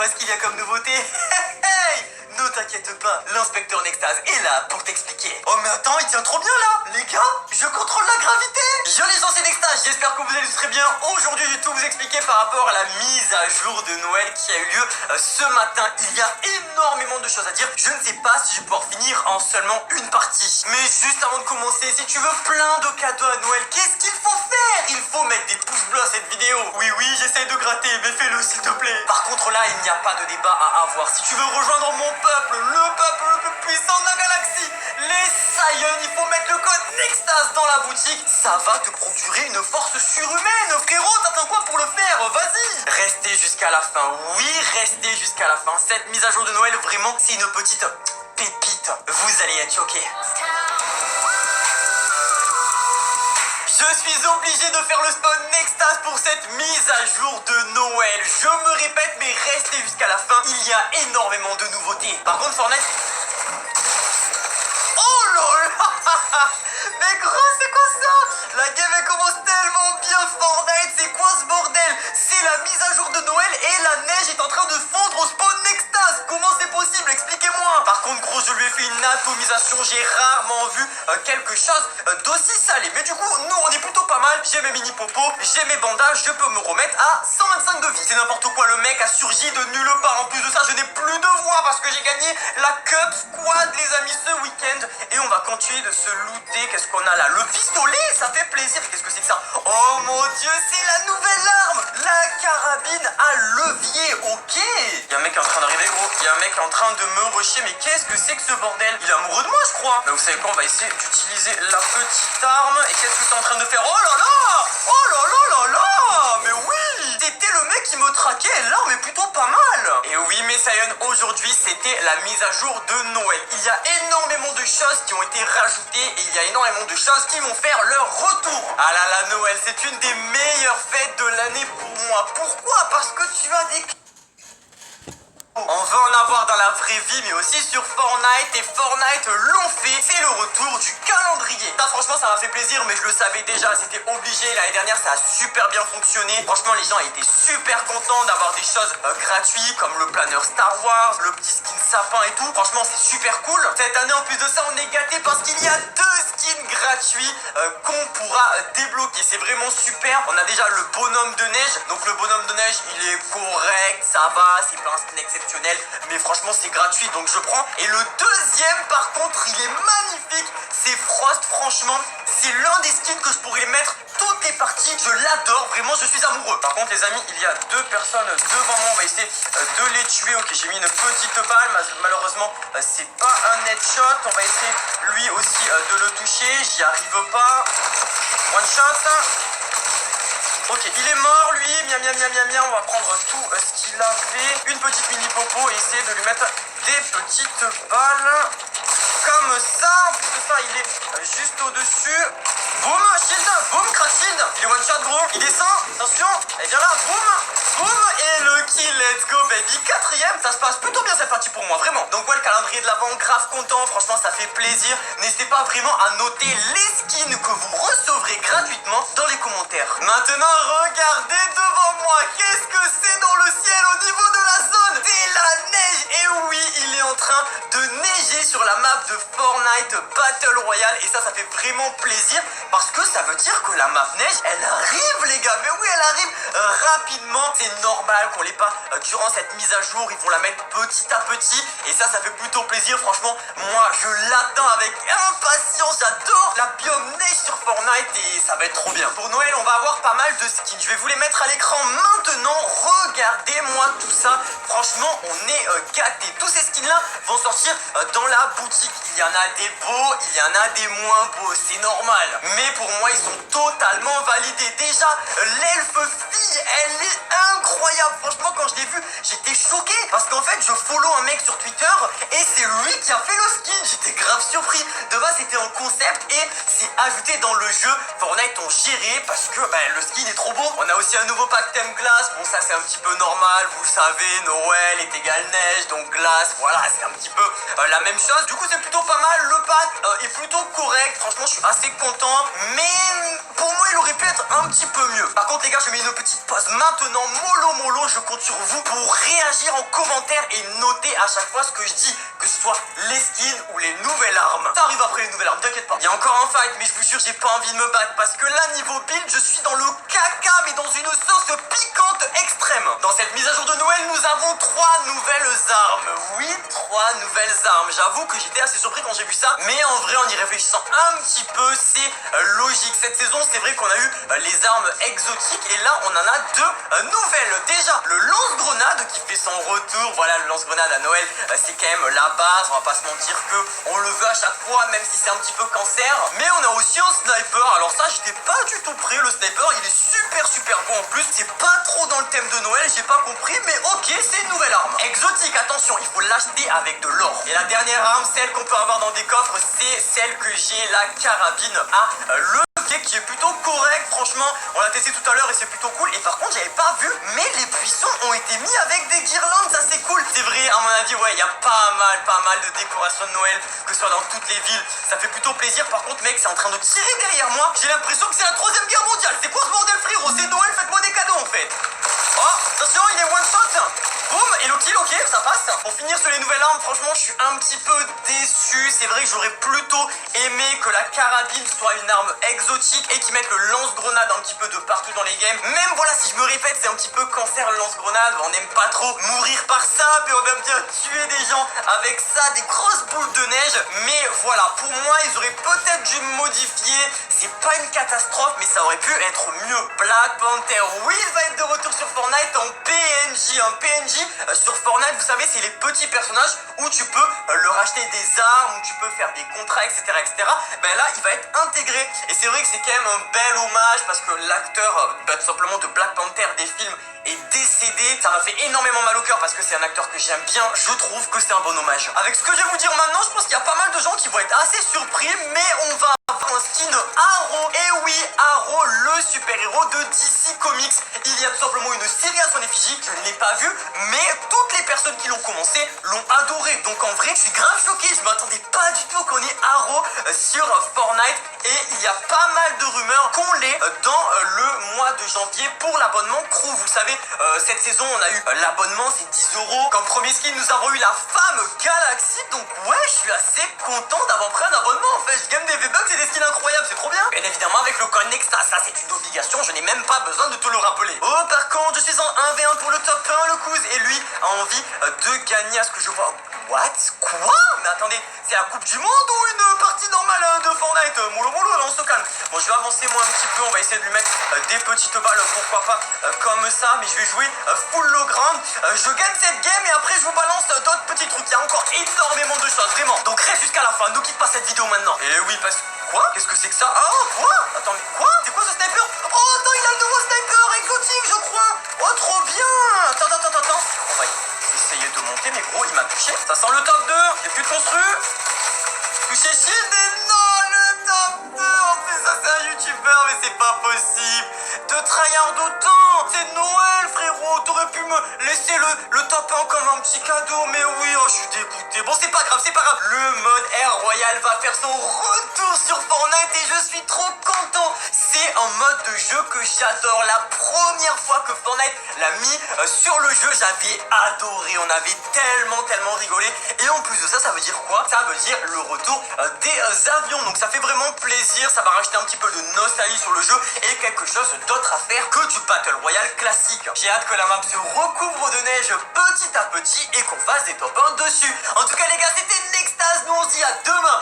ce qu'il y a comme nouveauté? Hey, ne t'inquiète pas, l'inspecteur Nextase est là pour t'expliquer. Oh mais attends, il tient trop bien là. Les gars, je contrôle la gravité. Yo les gens, c'est Nextase, j'espère que vous allez très bien. Aujourd'hui, je vais tout vous expliquer par rapport à la mise à jour de Noël qui a eu lieu ce matin. Il y a énormément de choses à dire. Je ne sais pas si je vais pouvoir finir en seulement une partie. Mais juste avant de commencer, si tu veux plein de cadeaux à Noël, qu'est-ce qu'il faut faire? Il faut mettre des pouces bleus à cette vidéo. Oui, j'essaye de gratter, mais fais-le s'il te plaît. Par contre là, il n'y a pas de débat à avoir. Si tu veux rejoindre mon peuple, le peuple le plus puissant de la galaxie, les Saiyans, il faut mettre le code Nextase dans la boutique. Ça va te procurer une force surhumaine. Frérot, t'attends quoi pour le faire? Vas-y. Restez jusqu'à la fin. Oui, restez jusqu'à la fin. Cette mise à jour de Noël, vraiment, c'est une petite pépite. Vous allez être choqués. Je suis obligé de faire le spawn Nextase pour cette mise à jour de Noël. Je me répète, mais restez jusqu'à la fin. Il y a énormément de nouveautés. Par contre, Fortnite... Oh lol. Mais gros, c'est quoi ça? La game elle commence tellement bien. Fortnite, c'est quoi ce bordel? C'est la mise à jour de Noël et la neige est en train de fondre au spawn Nextase. Comment c'est possible? Expliquez-moi. Par contre, gros, je lui ai fait une atomisation. J'ai rarement vu quelque chose d'aussi salé. Mais du coup, nous, on est plutôt pas mal. J'ai mes mini popos, j'ai mes bandages. Je peux me remettre à 125 de vie. C'est n'importe quoi. Le mec a surgi de nulle part. En plus de ça, je n'ai plus de voix parce que j'ai gagné la Cup Squad, les amis, ce week-end. Et on va continuer de se looter. Qu'est-ce qu'on a là? Le pistolet, ça fait plaisir. Qu'est-ce que c'est que ça? Oh mon dieu, c'est la nouvelle arme, la carabine à levier. Ok. Il y a un mec qui est en train d'arriver, gros. Il y a un mec qui est en train de me rusher. Mais qu'est-ce que c'est que ce bordel? Il est amoureux de moi, je crois. Mais vous savez quoi? On va essayer d'utiliser la petite arme. Et qu'est-ce que t'es en train de faire? Oh là là! Oh là là là là! Mais oui! C'était le mec qui me traquait. L'arme est plutôt pas mal. Et oui, mes Saiyans, aujourd'hui, c'était la mise à jour de Noël. Il y a énormément de choses qui ont été rajoutées et il y a énormément de choses qui vont faire leur retour. Ah là là, Noël, c'est une des meilleures fêtes de l'année pour moi. Pourquoi? Parce que tu as des... On veut en avoir dans la vraie vie, mais aussi sur Fortnite. Et Fortnite l'ont fait. C'est le retour du calendrier. Ça, franchement, ça m'a fait plaisir, mais je le savais déjà. C'était obligé. L'année dernière, ça a super bien fonctionné. Franchement, les gens étaient super contents d'avoir des choses gratuites, comme le planeur Star Wars, le petit skin sapin et tout. Franchement, c'est super cool. Cette année, en plus de ça, on est gâtés parce qu'il y a 2 skins gratuits qu'on pourra débloquer. C'est vraiment super. On a déjà le bonhomme de neige. Donc, le bonhomme de neige, il est correct. Ça va. C'est pas un skin exceptionnel. Mais franchement c'est gratuit donc je prends. Et le deuxième par contre il est magnifique, c'est Frost. Franchement c'est l'un des skins que je pourrais mettre toutes les parties. Je l'adore, vraiment je suis amoureux. Par contre les amis, il y a 2 personnes devant moi. On va essayer de les tuer. Ok, j'ai mis une petite balle. Malheureusement c'est pas un headshot. On va essayer lui aussi de le toucher. J'y arrive pas. One shot. Ok, il est mort lui, miam, on va prendre tout ce qu'il avait. Une petite mini popo et essayer de lui mettre des petites balles. Comme ça, en plus de ça, il est juste au-dessus. Boum, shield, boum, crack shield. Il est one shot gros, il descend, attention, et viens là, boum, et le kill, let's go baby. 4ème, ça se passe plutôt bien cette partie pour moi, vraiment. Donc ouais, le calendrier de l'avant, grave content, franchement ça fait plaisir. N'hésitez pas vraiment à noter les skins que vous recevrez gratuitement dans les commentaires. Maintenant, regardez devant moi, qu'est-ce que c'est dans le ciel au niveau de la zone? C'est la neige, et oui, il est en train de neiger sur la map de Fortnite Battle Royale. Et ça fait vraiment plaisir parce que ça veut dire que la map neige, elle arrive les gars. Mais oui, elle arrive rapidement. C'est normal qu'on l'ait pas durant cette mise à jour. Ils vont la mettre petit à petit. Et ça fait plutôt plaisir. Franchement, moi, je l'attends avec impatience. J'adore la biome neige sur Fortnite et ça va être trop bien. Pour Noël, on va avoir pas mal de skins. Je vais vous les mettre à l'écran maintenant. Regardez-moi tout ça. Franchement, on est gâtés. Tous ces skins-là vont sortir dans la boutique. Il y en a des beaux, il y en a des moins beaux. C'est normal. Mais pour moi, ils sont totalement validés. Déjà, l'elfe fille, elle est incroyable. Franchement, quand je l'ai vue, j'étais choqué. Parce qu'en fait, je follow un mec sur Twitter et c'est lui qui a fait le skin. skin, j'étais grave surpris. De base c'était en concept et c'est ajouté dans le jeu. Fortnite ont géré parce que le skin est trop beau. On a aussi un nouveau pack thème glace. Bon, ça c'est un petit peu normal, vous le savez, Noël est égal neige, donc glace, voilà, c'est un petit peu la même chose. Du coup c'est plutôt pas mal, le pack est plutôt correct. Franchement je suis assez content, mais pour moi il aurait pu être un petit peu mieux. Par contre les gars, je mets une petite pause maintenant, mollo, je compte sur vous pour réagir en commentaire et noter à chaque fois ce que je dis, que ce soit les skins ou les nouvelles armes. Ça arrive après les nouvelles armes, t'inquiète pas. Il y a encore un fight, mais je vous jure j'ai pas envie de me battre parce que là niveau build je suis dans le caca, mais dans une sauce piquante extrême. Dans cette mise à jour de Noël, nous avons 3 nouvelles armes. Oui, 3 nouvelles armes. J'avoue que j'étais assez surpris quand j'ai vu ça, mais en vrai en y réfléchissant un petit peu, c'est logique. Cette saison, c'est vrai qu'on a eu les armes exotiques et là on en a 2 nouvelles. Déjà, le lance-grenade qui fait son retour. Voilà, le lance-grenade à Noël, c'est quand même la base. On va pas se mentir que on le veut à chaque fois, même si c'est un petit peu cancer. Mais on a aussi un sniper. Alors ça, j'étais pas du tout prêt. Le sniper, il est super bon en plus. C'est pas trop dans le thème de Noël, j'ai pas compris, mais ok, c'est une nouvelle arme. Exotique, attention, il faut l'acheter avec de l'or. Et la dernière arme, celle qu'on peut avoir dans des coffres, c'est celle que j'ai, la carabine à levier, qui est plutôt correct. Franchement, on l'a testé tout à l'heure et c'est plutôt cool. Et par contre, j'avais pas vu, mais les buissons ont été mis avec des guirlandes, ça c'est cool. C'est vrai, à mon avis, ouais, il y a pas mal de décorations de Noël, que ce soit dans toutes les villes. Ça fait plutôt plaisir. Par contre, mec, c'est en train de tirer derrière moi. J'ai l'impression que c'est la 3e guerre mondiale. C'est quoi ce bordel, frérot? C'est Noël, faites-moi des cadeaux en fait. Oh, attention, il est one shot. Boum, et le kill, ok, ça passe. Pour finir sur les nouvelles armes, franchement, je suis un petit peu déçu. C'est vrai que j'aurais plutôt aimé que la carabine soit une arme exotique et qu'ils mettent le lance-grenade un petit peu de partout dans les games. Même voilà, si je me répète, c'est un petit peu cancer le lance-grenade. On n'aime pas trop mourir par ça, mais on aime bien tuer des gens avec ça, des grosses boules de neige. Mais voilà, pour moi, ils auraient peut-être dû modifier. C'est pas une catastrophe, mais ça aurait pu être mieux. Black Panther, oui, il va être de retour sur Fortnite en PNJ. Un PNJ sur Fortnite, vous savez, c'est les petits personnages où tu peux leur acheter des armes, où tu peux faire des contrats, etc. Ben là, il va être intégré. Et c'est vrai que c'est quand même un bel hommage parce que l'acteur, tout simplement de Black Panther des films, est décédé. Ça m'a fait énormément mal au cœur parce que c'est un acteur que j'aime bien. Je trouve que c'est un bon hommage. Avec ce que je vais vous dire maintenant, je pense qu'il y a pas mal de gens qui vont être assez surpris, mais on va avoir un skin Arrow. Et oui, Arrow, le super-héros de DC Comics. Il y a tout simplement une série à son effigie. Je ne l'ai pas vue, mais toutes les personnes qui l'ont commencé l'ont adoré. Donc en vrai, je suis grave choqué. Je m'attendais pas du tout qu'on ait Arrow sur Fortnite. Et il y a pas mal de rumeurs qu'on l'ait dans le mois de janvier pour l'abonnement Crew. Vous savez, cette saison, on a eu l'abonnement, c'est 10 €. Comme premier skin, nous avons eu la femme Galaxy. Donc ouais, je suis assez content d'avoir pris un abonnement. En fait, je gagne des V-Bucks et des skins incroyables, c'est trop bien. Bien évidemment, avec le code Nexta, ça c'est une obligation. Je n'ai même pas besoin de te le rappeler. Oh, par contre, je suis en 1v1 pour le top 1, le Kouz. Et lui a envie de gagner à ce que je vois. What? Quoi? Mais attendez, c'est la Coupe du Monde ou une partie normale de Fortnite? Mollo, là, on se calme. Bon, je vais avancer moi un petit peu, on va essayer de lui mettre des petites balles, pourquoi pas, comme ça, mais je vais jouer full low ground. Je gagne cette game et après je vous balance d'autres petits trucs. Il y a encore énormément de choses, vraiment. Donc reste jusqu'à la fin, ne quitte pas cette vidéo maintenant. Et oui, parce que... Quoi? Qu'est-ce que c'est que ça? Ah, quoi? Attends, mais quoi? C'est quoi ce sniper? Oh, attends, il a le nouveau sniper exotique, je crois. Oh, trop bien. Attends. On va essayer de monter, mais gros, il m'a touché. Ça sent le top 2. Il n'y a plus de construit. Touché shield et non, le top 2. En plus, ça, c'est un youtubeur, mais c'est pas possible. De tryhard autant. C'est Noël, frérot. T'aurais pu me laisser le top 1 comme un petit cadeau. Mais oui, oh, je suis dégoûté. Bon, c'est pas grave. Le mode Air Royal va faire son retour sur Fortnite et je suis trop content. C'est un mode de jeu que j'adore. La première fois que Fortnite l'a mis sur le jeu, j'avais adoré. On avait tellement rigolé. Et en plus de ça, ça veut dire quoi? Ça veut dire le retour des avions. Donc ça fait vraiment plaisir. Ça va rajouter un petit peu de nostalgie sur le jeu et quelque chose d'autre à faire que du Battle Royale classique. J'ai hâte que la map se recouvre de neige petit à petit et qu'on fasse des top 1 dessus. En tout cas les gars, c'était Nextaz. Nous on se dit à demain